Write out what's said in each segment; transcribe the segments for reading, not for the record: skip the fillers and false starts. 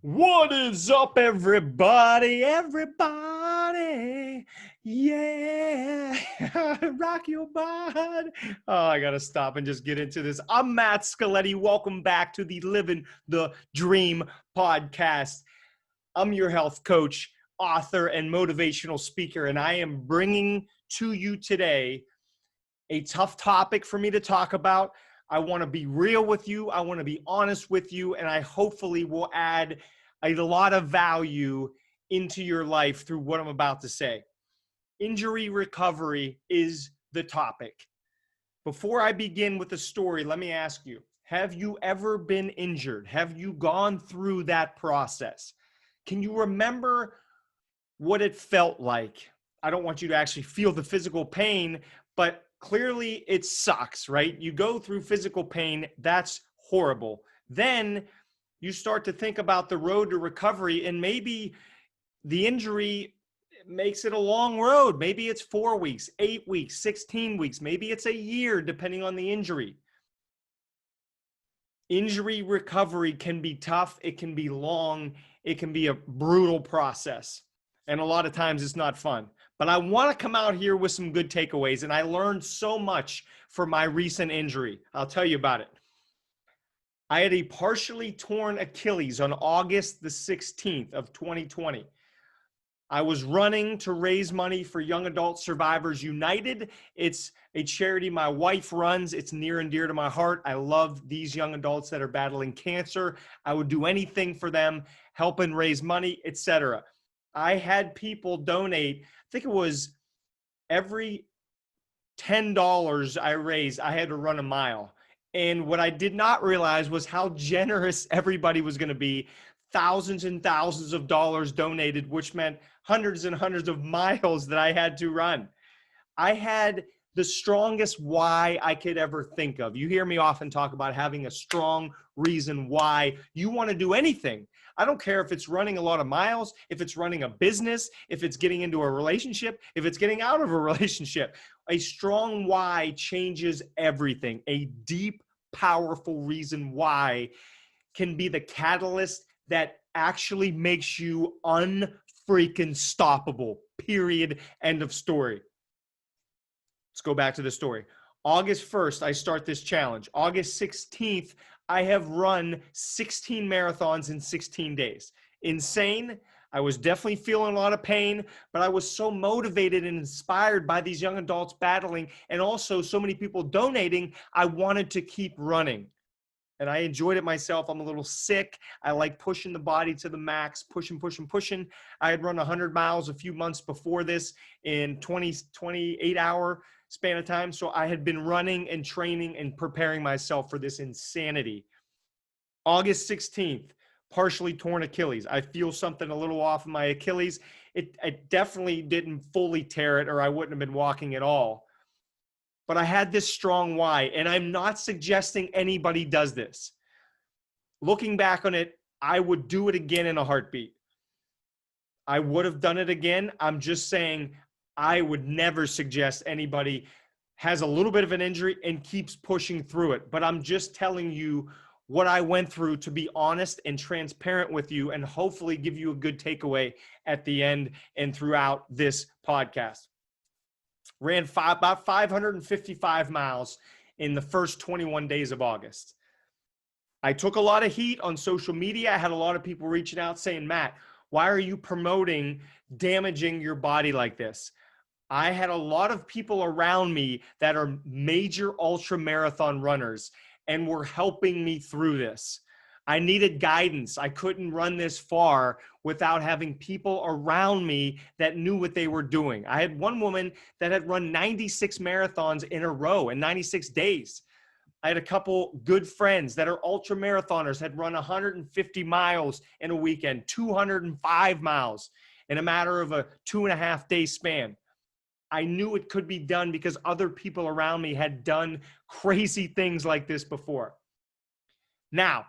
What is up, everybody? Everybody, yeah, rock your body. Oh, I gotta stop and just get into this. I'm Matt.scoletti. Welcome back to the Living the Dream podcast. I'm your health coach, author, and motivational speaker, and I am bringing to you today a tough topic for me to talk about. I want to be real with you. I want to be honest with you, and I hopefully will add a lot of value into your life through what I'm about to say. Injury recovery is the topic. Before I begin with the story, let me ask you, have you ever been injured? Have you gone through that process? Can you remember what it felt like? I don't want you to actually feel the physical pain, but clearly it sucks, right? You go through physical pain, that's horrible. Then you start to think about the road to recovery, and maybe the injury makes it a long road. Maybe it's 4 weeks, 8 weeks, 16 weeks. Maybe it's a year, depending on the injury. Injury recovery can be tough. It can be long. It can be a brutal process. And a lot of times it's not fun. But I want to come out here with some good takeaways. And I learned so much from my recent injury. I'll tell you about it. I had a partially torn Achilles on August the 16th of 2020. I was running to raise money for Young Adult Survivors United. It's a charity my wife runs. It's near and dear to my heart. I love these young adults that are battling cancer. I would do anything for them, help and raise money, etc. I had people donate, I think it was every $10 I raised, I had to run a mile. And what I did not realize was how generous everybody was going to be. Thousands and thousands of dollars donated, which meant hundreds and hundreds of miles that I had to run. I had the strongest why I could ever think of. You hear me often talk about having a strong reason why you want to do anything. I don't care if it's running a lot of miles, if it's running a business, if it's getting into a relationship, if it's getting out of a relationship. A strong why changes everything. A deep, powerful reason why can be the catalyst that actually makes you unfreaking stoppable. Period. End of story. Let's go back to the story. August 1st, I start this challenge. August 16th, I have run 16 marathons in 16 days. Insane. I was definitely feeling a lot of pain, but I was so motivated and inspired by these young adults battling and also so many people donating, I wanted to keep running. And I enjoyed it myself. I'm a little sick. I like pushing the body to the max, pushing. I had run 100 miles a few months before this in 28-hour span of time. So I had been running and training and preparing myself for this insanity. August 16th, partially torn Achilles. I feel something a little off in my Achilles. It definitely didn't fully tear it, or I wouldn't have been walking at all. But I had this strong why, and I'm not suggesting anybody does this. Looking back on it, I would do it again in a heartbeat. I would have done it again. I'm just saying I would never suggest anybody has a little bit of an injury and keeps pushing through it. But I'm just telling you what I went through to be honest and transparent with you and hopefully give you a good takeaway at the end and throughout this podcast. Ran about 555 miles in the first 21 days of August. I took a lot of heat on social media. I had a lot of people reaching out saying, Matt, why are you promoting damaging your body like this? I had a lot of people around me that are major ultra marathon runners and were helping me through this. I needed guidance. I couldn't run this far without having people around me that knew what they were doing. I had one woman that had run 96 marathons in a row in 96 days. I had a couple good friends that are ultra marathoners, had run 150 miles in a weekend, 205 miles in a matter of a 2.5 day span. I knew it could be done because other people around me had done crazy things like this before. Now,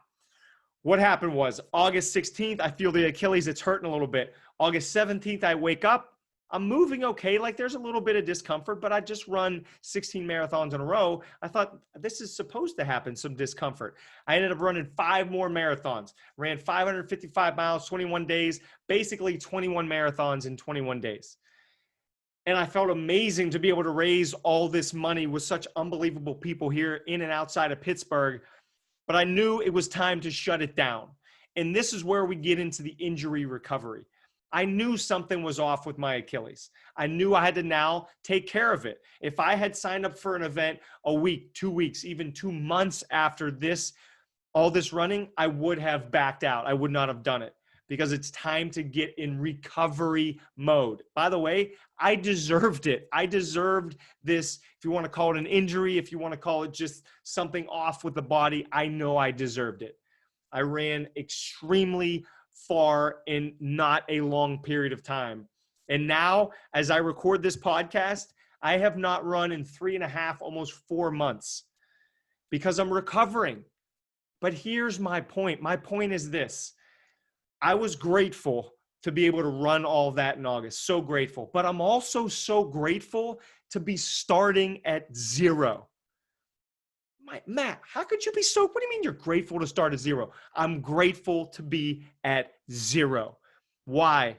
what happened was August 16th, I feel the Achilles, it's hurting a little bit. August 17th, I wake up. I'm moving okay. Like there's a little bit of discomfort, but I just run 16 marathons in a row. I thought this is supposed to happen, some discomfort. I ended up running 5 more marathons, ran 555 miles, 21 days, basically 21 marathons in 21 days. And I felt amazing to be able to raise all this money with such unbelievable people here in and outside of Pittsburgh. But I knew it was time to shut it down. And this is where we get into the injury recovery. I knew something was off with my Achilles. I knew I had to now take care of it. If I had signed up for an event a week, 2 weeks, even 2 months after this, all this running, I would have backed out. I would not have done it because it's time to get in recovery mode. By the way, I deserved it. I deserved this. If you want to call it an injury, if you want to call it just something off with the body, I know I deserved it. I ran extremely far in not a long period of time. And now, as I record this podcast, I have not run in 3.5, almost 4 months because I'm recovering. But here's my point. My point is this. I was grateful to be able to run all that in August. So grateful. But I'm also so grateful to be starting at zero. Matt, how could you be what do you mean you're grateful to start at zero? I'm grateful to be at zero. Why?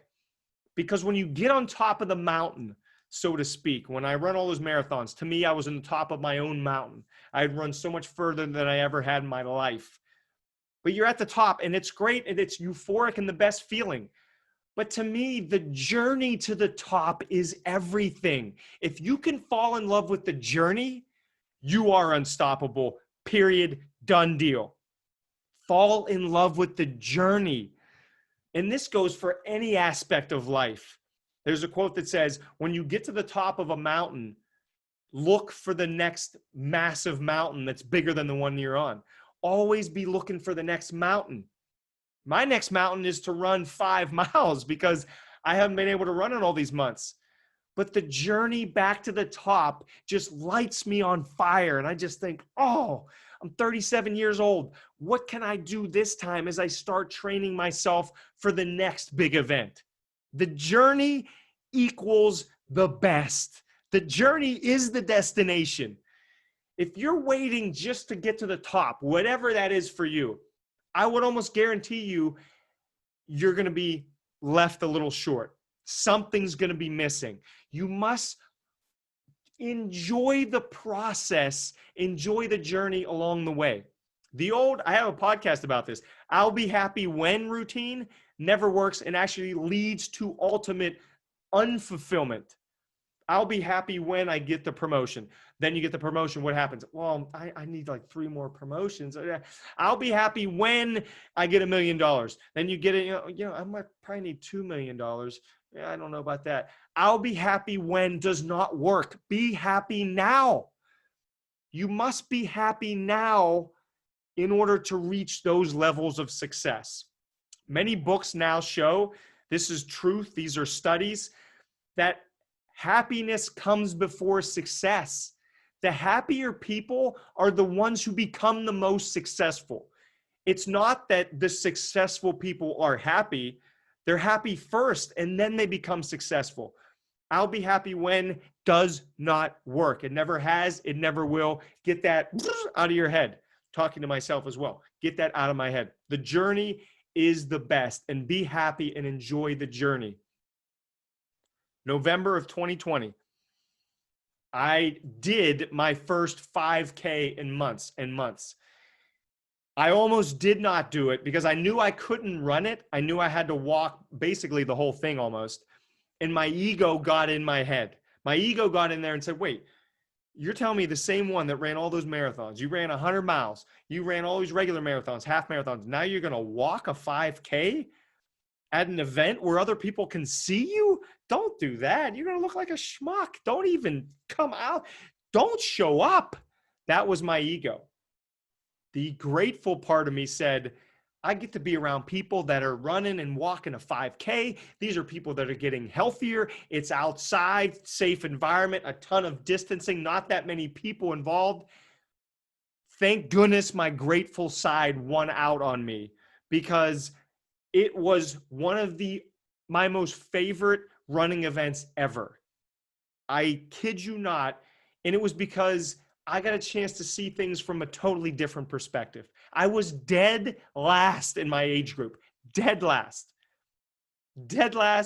Because when you get on top of the mountain, so to speak, when I run all those marathons, to me, I was on the top of my own mountain. I had run so much further than I ever had in my life. But you're at the top and it's great and it's euphoric and the best feeling. But to me, the journey to the top is everything. If you can fall in love with the journey, you are unstoppable, period, done deal. Fall in love with the journey. And this goes for any aspect of life. There's a quote that says, when you get to the top of a mountain, look for the next massive mountain that's bigger than the one you're on. Always be looking for the next mountain. My next mountain is to run 5 miles because I haven't been able to run in all these months. But the journey back to the top just lights me on fire. And I just think, oh, I'm 37 years old. What can I do this time as I start training myself for the next big event? The journey equals the best. The journey is the destination. If you're waiting just to get to the top, whatever that is for you, I would almost guarantee you're going to be left a little short. Something's going to be missing. You must enjoy the process, enjoy the journey along the way. I have a podcast about this. I'll be happy when routine never works and actually leads to ultimate unfulfillment. I'll be happy when I get the promotion. Then you get the promotion. What happens? Well, I need like 3 more promotions. I'll be happy when I get $1 million. Then you get it. I might probably need $2 million. Yeah, I don't know about that. I'll be happy when does not work. Be happy now. You must be happy now in order to reach those levels of success. Many books now show, this is truth, these are studies, that happiness comes before success. The happier people are the ones who become the most successful. It's not that the successful people are happy. They're happy first, and then they become successful. I'll be happy when does not work. It never has. It never will. Get that out of your head. Talking to myself as well. Get that out of my head. The journey is the best, and be happy and enjoy the journey. November of 2020, I did my first 5K in months and months. I almost did not do it because I knew I couldn't run it. I knew I had to walk basically the whole thing almost. And my ego got in my head. My ego got in there and said, wait, you're telling me the same one that ran all those marathons. You ran 100 miles. You ran all these regular marathons, half marathons. Now you're going to walk a 5K at an event where other people can see you? Don't do that. You're going to look like a schmuck. Don't even come out. Don't show up. That was my ego. The grateful part of me said, I get to be around people that are running and walking a 5K. These are people that are getting healthier. It's outside, safe environment, a ton of distancing, not that many people involved. Thank goodness my grateful side won out on me because it was one of my most favorite running events ever. I kid you not. And it was because I got a chance to see things from a totally different perspective. I was dead last in my age group, dead last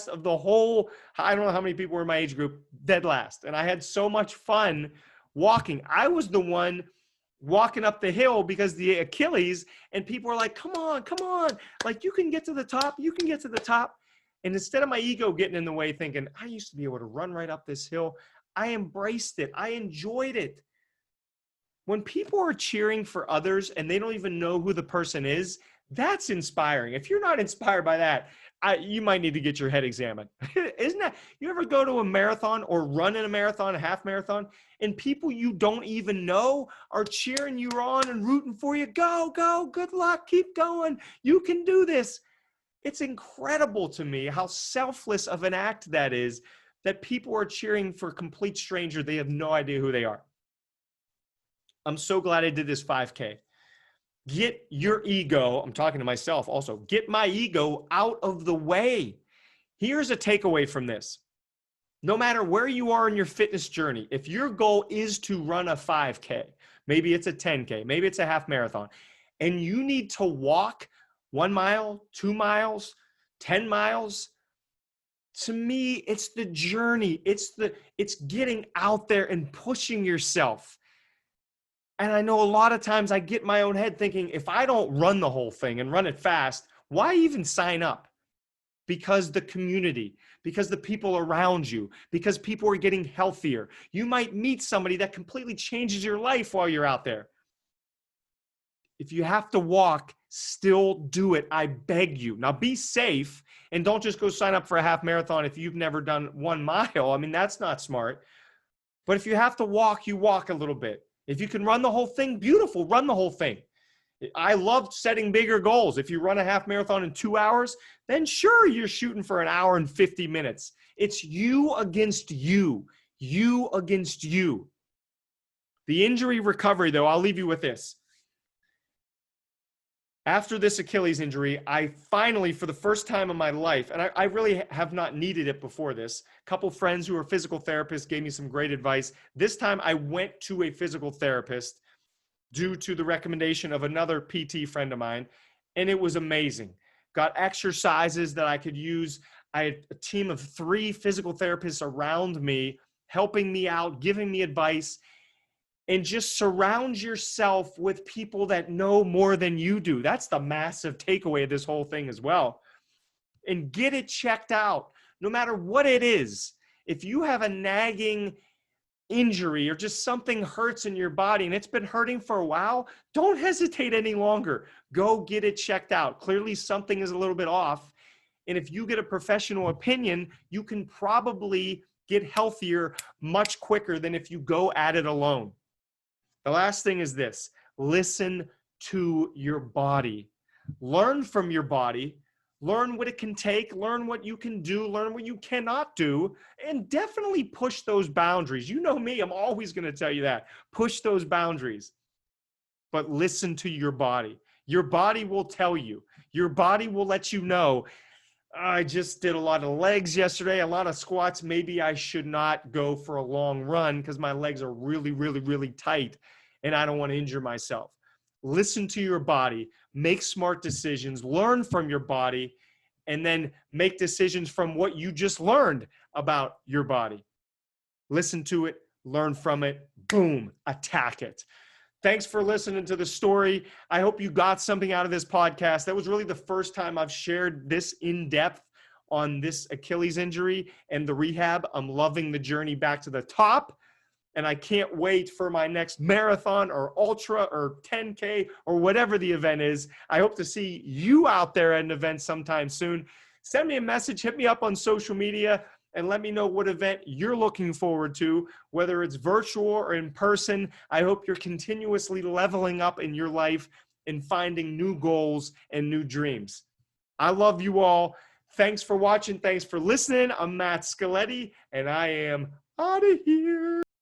of the whole, I don't know how many people were in my age group, dead last. And I had so much fun walking. I was the one walking up the hill because the Achilles, and people were like, come on, like you can get to the top, And instead of my ego getting in the way thinking, I used to be able to run right up this hill, I embraced it. I enjoyed it. When people are cheering for others and they don't even know who the person is, that's inspiring. If you're not inspired by that, you might need to get your head examined. Isn't that, you ever go to a marathon or run in a marathon, a half marathon, and people you don't even know are cheering you on and rooting for you? Go, good luck, keep going, you can do this. It's incredible to me how selfless of an act that is, that people are cheering for a complete stranger. They have no idea who they are. I'm so glad I did this 5K. Get your ego, I'm talking to myself also, get my ego out of the way. Here's a takeaway from this. No matter where you are in your fitness journey, if your goal is to run a 5K, maybe it's a 10K, maybe it's a half marathon, and you need to walk 1 mile, 2 miles, 10 miles, to me, it's the journey. It's getting out there and pushing yourself. And I know a lot of times I get in my own head thinking, if I don't run the whole thing and run it fast, why even sign up? Because the community, because the people around you, because people are getting healthier. You might meet somebody that completely changes your life while you're out there. If you have to walk, still do it. I beg you. Now be safe and don't just go sign up for a half marathon if you've never done 1 mile. I mean, that's not smart. But if you have to walk, you walk a little bit. If you can run the whole thing, beautiful, run the whole thing. I love setting bigger goals. If you run a half marathon in 2 hours, then sure, you're shooting for 1 hour and 50 minutes. It's you against you, you against you. The injury recovery, though, I'll leave you with this. After this Achilles injury, I finally, for the first time in my life, and I really have not needed it before this, a couple friends who are physical therapists gave me some great advice. This time I went to a physical therapist due to the recommendation of another PT friend of mine, and it was amazing. Got exercises that I could use. I had a team of 3 physical therapists around me, helping me out, giving me advice. And just surround yourself with people that know more than you do. That's the massive takeaway of this whole thing as well. And get it checked out, no matter what it is. If you have a nagging injury or just something hurts in your body and it's been hurting for a while, don't hesitate any longer. Go get it checked out. Clearly something is a little bit off. And if you get a professional opinion, you can probably get healthier much quicker than if you go at it alone. The last thing is this: listen to your body. Learn from your body. Learn what it can take. Learn what you can do. Learn what you cannot do. And definitely push those boundaries. You know me, I'm always going to tell you that. Push those boundaries. But listen to your body. Your body will tell you. Your body will let you know, I just did a lot of legs yesterday, a lot of squats. Maybe I should not go for a long run because my legs are really, really, really tight and I don't want to injure myself. Listen to your body, make smart decisions, learn from your body, and then make decisions from what you just learned about your body. Listen to it, learn from it, boom, attack it. Thanks for listening to the story. I hope you got something out of this podcast. That was really the first time I've shared this in depth on this Achilles injury and the rehab. I'm loving the journey back to the top, and I can't wait for my next marathon or ultra or 10K or whatever the event is. I hope to see you out there at an event sometime soon. Send me a message, hit me up on social media, and let me know what event you're looking forward to, whether it's virtual or in person. I hope you're continuously leveling up in your life and finding new goals and new dreams. I love you all. Thanks for watching. Thanks for listening. I'm Matt Scoletti, and I am out of here.